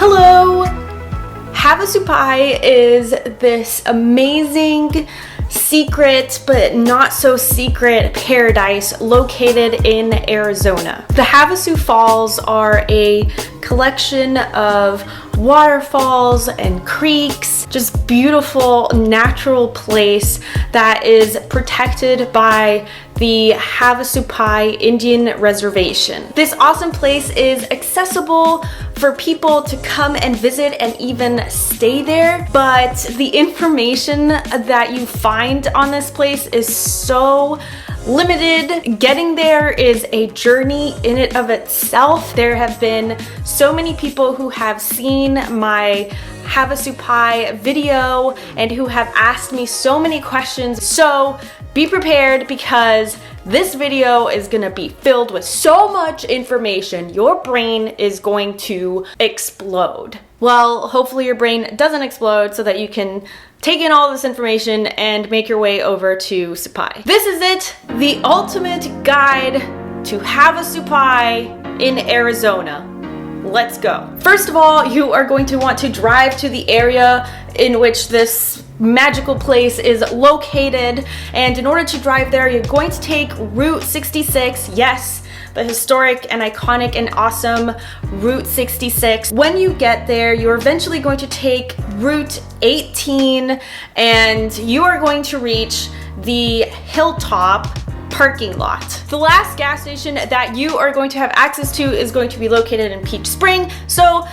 Hello! Havasupai is this amazing, secret but not so secret paradise located in Arizona. The Havasu Falls are a collection of waterfalls and creeks, just beautiful natural place that is protected by the Havasupai Indian Reservation. This awesome place is accessible for people to come and visit and even stay there, but the information that you find on this place is so limited. Getting there is a journey in it of itself. There have been so many people who have seen my Havasupai video and who have asked me so many questions. So be prepared, because this video is gonna be filled with so much information. Your brain is going to explode. Well, hopefully your brain doesn't explode so that you can take in all this information and make your way over to Supai. This is it, the ultimate guide to Havasupai in Arizona. Let's go. First of all, you are going to want to drive to the area in which this magical place is located, and in order to drive there, you're going to take Route 66. Yes, the historic and iconic and awesome Route 66. When you get there, you're eventually going to take Route 18, and you are going to reach the Hilltop parking lot. The last gas station that you are going to have access to is going to be located in Peach Spring, so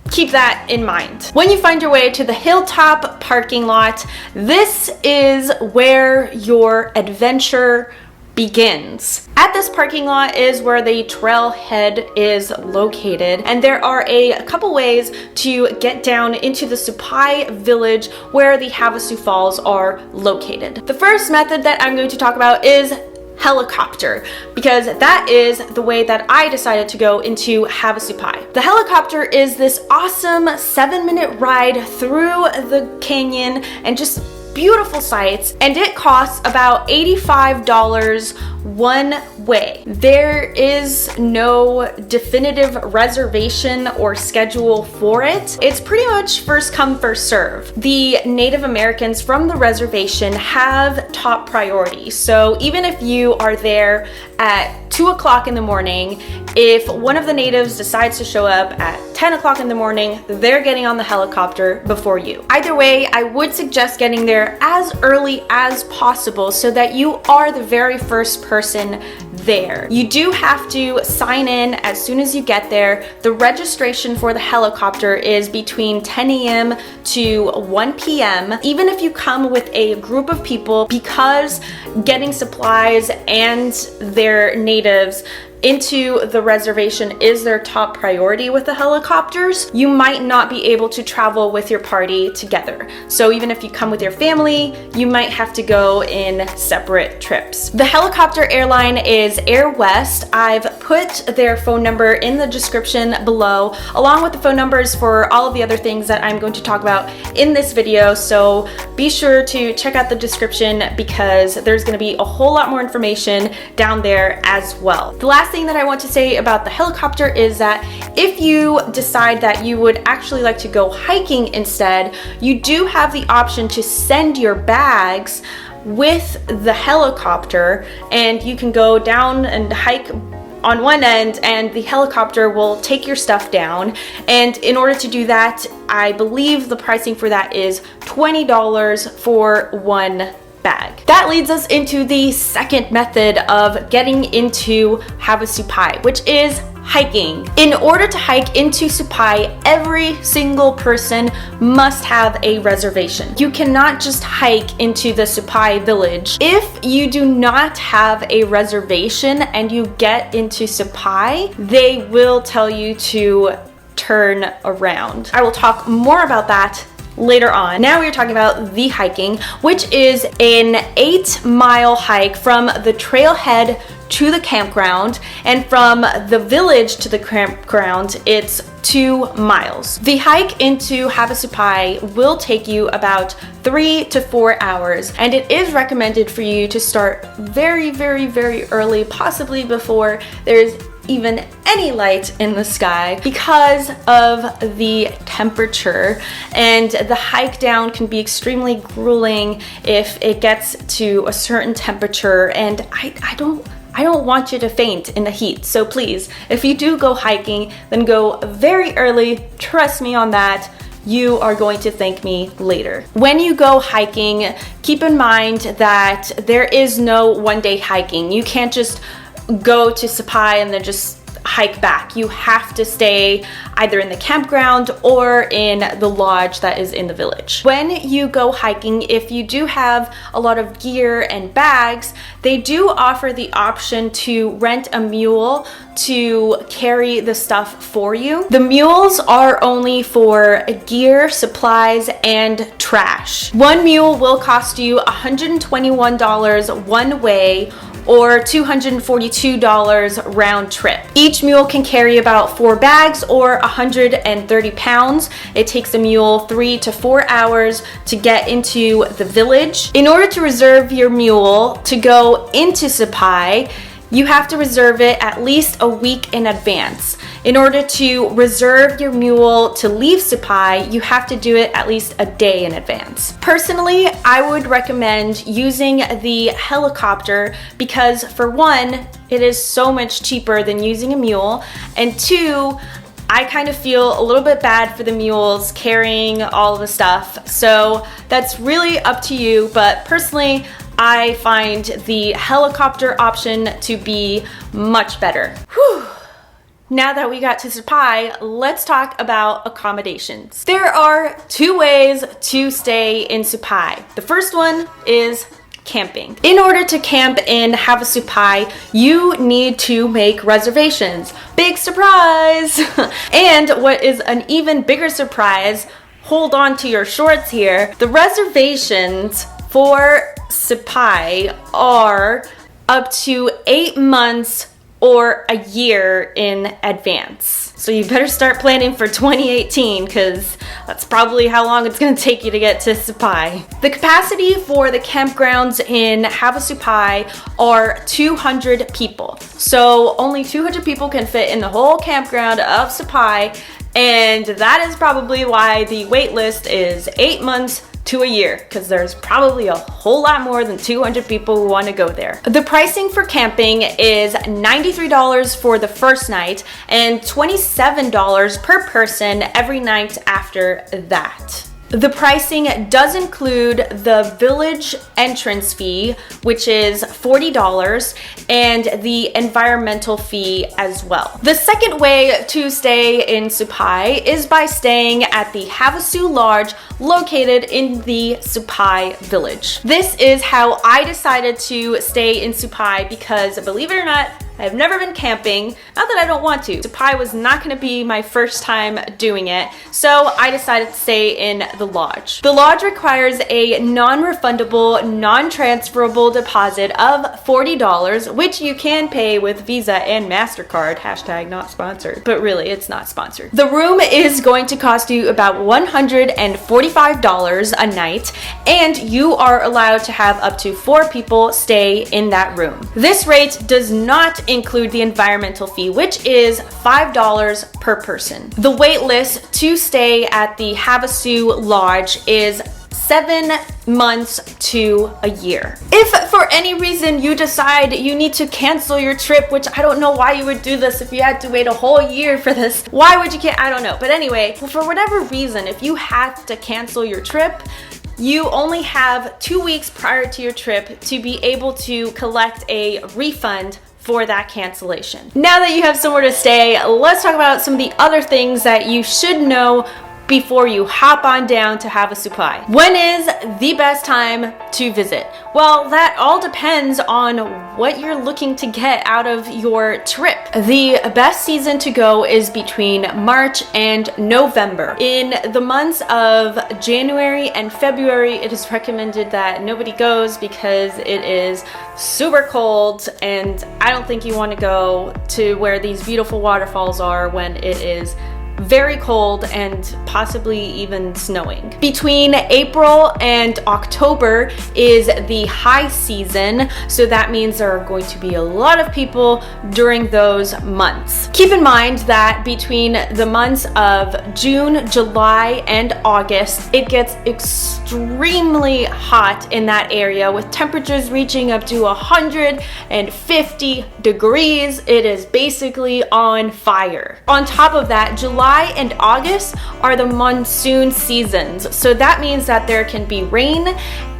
keep that in mind. When you find your way to the Hilltop parking lot, this is where your adventure begins. At this parking lot is where the trailhead is located, and there are a couple ways to get down into the Supai village where the Havasu Falls are located. The first method that I'm going to talk about is helicopter, because that is the way that I decided to go into Havasupai. The helicopter is this awesome 7-minute ride through the canyon and just beautiful sights, and it costs about $85 one way. There is no definitive reservation or schedule for it. It's pretty much first come, first serve. The Native Americans from the reservation have top priority. So even if you are there at 2 o'clock in the morning, if one of the natives decides to show up at 10 o'clock in the morning, they're getting on the helicopter before you. Either way, I would suggest getting there as early as possible so that you are the very first person there. You do have to sign in as soon as you get there. The registration for the helicopter is between 10 a.m. to 1 p.m. Even if you come with a group of people, because getting supplies and their natives into the reservation is their top priority with the helicopters, you might not be able to travel with your party together. So even if you come with your family, you might have to go in separate trips. The helicopter airline is AirWest. I've put their phone number in the description below, along with the phone numbers for all of the other things that I'm going to talk about in this video. So be sure to check out the description, because there's going to be a whole lot more information down there as well. The last thing that I want to say about the helicopter is that if you decide that you would actually like to go hiking instead, you do have the option to send your bags with the helicopter, and you can go down and hike on one end and the helicopter will take your stuff down. And in order to do that, I believe the pricing for that is $20 for one bag. That leads us into the second method of getting into Havasupai, which is hiking. In order to hike into Supai, every single person must have a reservation. You cannot just hike into the Supai village. If you do not have a reservation and you get into Supai, they will tell you to turn around. I will talk more about that later on. Now we're talking about the hiking, which is an 8-mile hike from the trailhead to the campground, and from the village to the campground, it's 2 miles. The hike into Havasupai will take you about 3 to 4 hours, and it is recommended for you to start very, very, very early, possibly before there's even any light in the sky because of the temperature, and the hike down can be extremely grueling if it gets to a certain temperature, and I don't want you to faint in the heat. So please, if you do go hiking, then go very early. Trust me on that. You are going to thank me later. When you go hiking, keep in mind that there is no one-day hiking. You can't just go to Supai and then just hike back. You have to stay either in the campground or in the lodge that is in the village. When you go hiking, if you do have a lot of gear and bags, they do offer the option to rent a mule to carry the stuff for you. The mules are only for gear, supplies, and trash. One mule will cost you $121 one way or $242 round trip. Each mule can carry about 4 bags or 130 pounds. It takes a mule 3 to 4 hours to get into the village. In order to reserve your mule to go into Supai, you have to reserve it at least a week in advance. In order to reserve your mule to leave Supai, you have to do it at least a day in advance. Personally, I would recommend using the helicopter because, for one, it is so much cheaper than using a mule, and two, I kind of feel a little bit bad for the mules carrying all of the stuff. So that's really up to you, but personally, I find the helicopter option to be much better. Whew. Now that we got to Supai, let's talk about accommodations. There are 2 ways to stay in Supai. The first one is camping. In order to camp in Havasupai, you need to make reservations. Big surprise! And what is an even bigger surprise, hold on to your shorts here, the reservations for Supai are up to 8 months or a year in advance. So you better start planning for 2018 because that's probably how long it's going to take you to get to Supai. The capacity for the campgrounds in Havasupai are 200 people. So only 200 people can fit in the whole campground of Supai, and that is probably why the wait list is 8 months to a year, because there's probably a whole lot more than 200 people who want to go there. The pricing for camping is $93 for the first night and $27 per person every night after that. The pricing does include the village entrance fee, which is $40, and the environmental fee as well. The second way to stay in Supai is by staying at the Havasu Lodge located in the Supai village. This is how I decided to stay in Supai because, believe it or not, I've never been camping. Not that I don't want to. Supai was not going to be my first time doing it, so I decided to stay in the lodge. The lodge requires a non-refundable, non-transferable deposit of $40, which you can pay with Visa and MasterCard. Hashtag not sponsored. But really, it's not sponsored. The room is going to cost you about $145 a night, and you are allowed to have up to 4 people stay in that room. This rate does not include the environmental fee, which is $5 per person. The wait list to stay at the Havasu Lodge is 7 months to a year. If for any reason you decide you need to cancel your trip, which I don't know why you would do this if you had to wait a whole year for this. Why would you I don't know. But anyway, for whatever reason, if you have to cancel your trip, you only have 2 weeks prior to your trip to be able to collect a refund for that cancellation. Now that you have somewhere to stay, let's talk about some of the other things that you should know before you hop on down to Havasupai. When is the best time to visit? Well, that all depends on what you're looking to get out of your trip. The best season to go is between March and November. In the months of January and February, it is recommended that nobody goes because it is super cold, and I don't think you want to go to where these beautiful waterfalls are when it is very cold and possibly even snowing. Between April and October is the high season, so that means there are going to be a lot of people during those months. Keep in mind that between the months of June, July, and August, it gets extremely hot in that area with temperatures reaching up to 150 degrees. It is basically on fire. On top of that, July and August are the monsoon seasons. So that means that there can be rain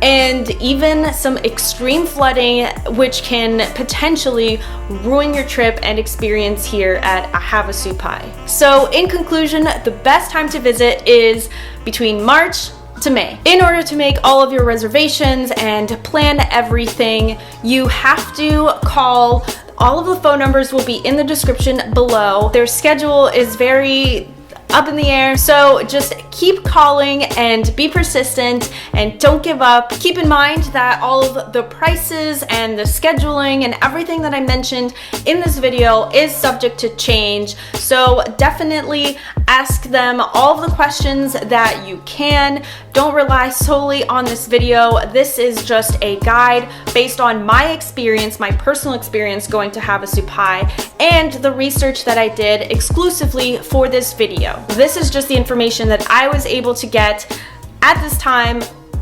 and even some extreme flooding, which can potentially ruin your trip and experience here at Havasupai. So in conclusion, the best time to visit is between March to May. In order to make all of your reservations and plan everything, you have to call. All of the phone numbers will be in the description below. Their schedule is very up in the air, so just keep calling and be persistent and don't give up. Keep in mind that all of the prices and the scheduling and everything that I mentioned in this video is subject to change, so definitely ask them all of the questions that you can. Don't rely solely on this video. This is just a guide based on my experience, my personal experience going to Havasupai, and the research that I did exclusively for this video. This is just the information that I was able to get at this time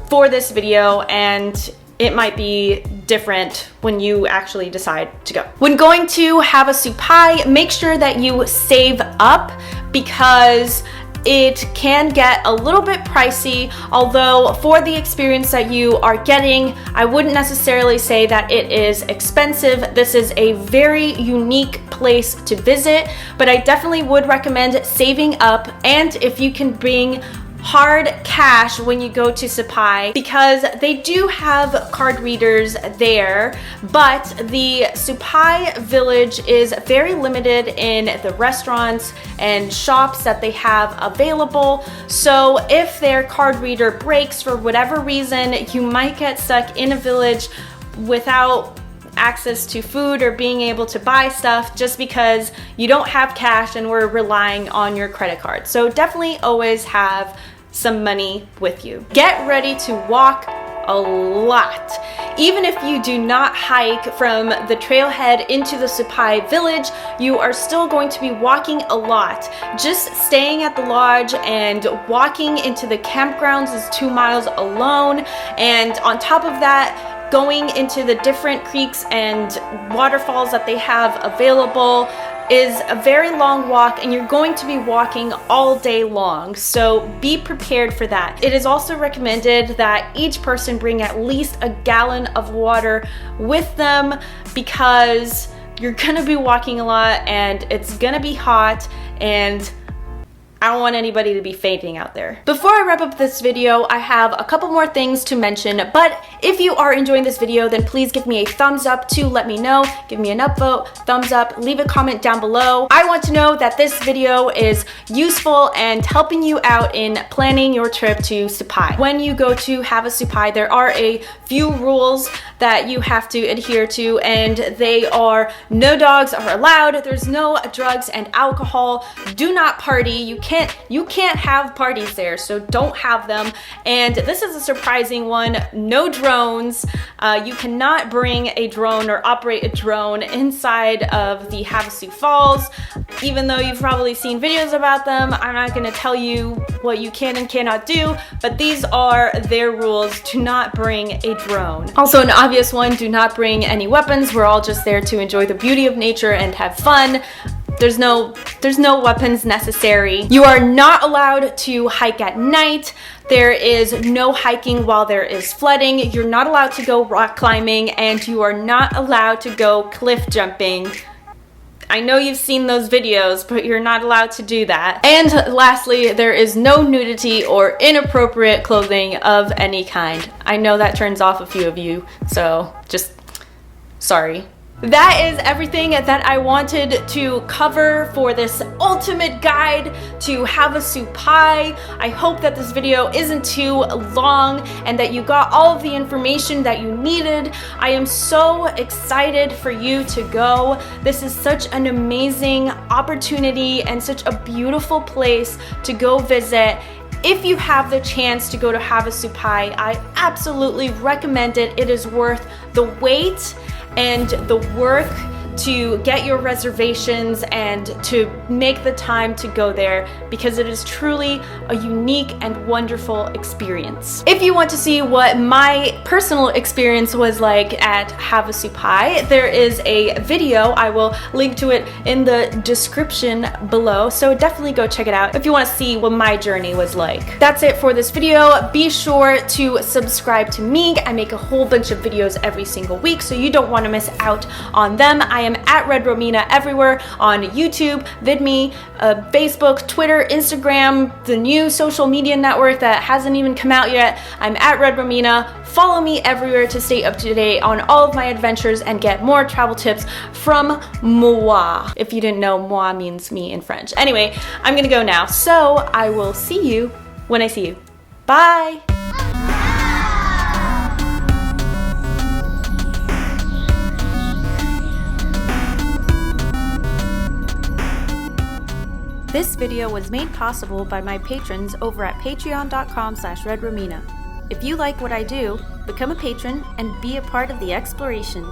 for this video, and it might be different when you actually decide to go. When going to Havasupai, make sure that you save up because it can get a little bit pricey, although for the experience that you are getting, I wouldn't necessarily say that it is expensive. This is a very unique place to visit, but I definitely would recommend saving up, and if you can bring hard cash when you go to Supai, because they do have card readers there, but the Supai village is very limited in the restaurants and shops that they have available. So if their card reader breaks for whatever reason, you might get stuck in a village without access to food or being able to buy stuff just because you don't have cash and we're relying on your credit card. So definitely always have some money with you. Get ready to walk a lot. Even if you do not hike from the trailhead into the Supai village, you are still going to be walking a lot. Just staying at the lodge and walking into the campgrounds is 2 miles alone, and on top of that, going into the different creeks and waterfalls that they have available is a very long walk, and you're going to be walking all day long, so be prepared for that. It is also recommended that each person bring at least a gallon of water with them because you're gonna be walking a lot and it's gonna be hot, and I don't want anybody to be fainting out there. Before I wrap up this video, I have a couple more things to mention, but if you are enjoying this video, then please give me a thumbs up to let me know. Give me an upvote, thumbs up, leave a comment down below. I want to know that this video is useful and helping you out in planning your trip to Supai. When you go to Havasupai, there are a few rules that you have to adhere to, and they are: no dogs are allowed, there's no drugs and alcohol, do not party, you can't have parties there, so don't have them. And this is a surprising one: no drones. You cannot bring a drone or operate a drone inside of the Havasu Falls. Even though you've probably seen videos about them, I'm not going to tell you what you can and cannot do, but these are their rules. Do not bring a drone. Also, an obvious one: do not bring any weapons. We're all just there to enjoy the beauty of nature and have fun. There's no weapons necessary. You are not allowed to hike at night. There is no hiking while there is flooding. You're not allowed to go rock climbing, and you are not allowed to go cliff jumping. I know you've seen those videos, but you're not allowed to do that. And lastly, there is no nudity or inappropriate clothing of any kind. I know that turns off a few of you, so just sorry. That is everything that I wanted to cover for this ultimate guide to Havasupai. I hope that this video isn't too long and that you got all of the information that you needed. I am so excited for you to go. This is such an amazing opportunity and such a beautiful place to go visit. If you have the chance to go to Havasupai, I absolutely recommend it. It is worth the wait and the work to get your reservations and to make the time to go there, because it is truly a unique and wonderful experience. If you want to see what my personal experience was like at Havasupai, there is a video. I will link to it in the description below, so definitely go check it out if you want to see what my journey was like. That's it for this video. Be sure to subscribe to me. I make a whole bunch of videos every single week, so you don't want to miss out on them. I am at Red Romina everywhere on YouTube, VidMe, Facebook, Twitter, Instagram, the new social media network that hasn't even come out yet. I'm at Red Romina. Follow me everywhere to stay up to date on all of my adventures and get more travel tips from moi. If you didn't know, moi means me in French. Anyway, I'm gonna go now, so I will see you when I see you. Bye! This video was made possible by my patrons over at patreon.com/redromina. If you like what I do, become a patron and be a part of the exploration.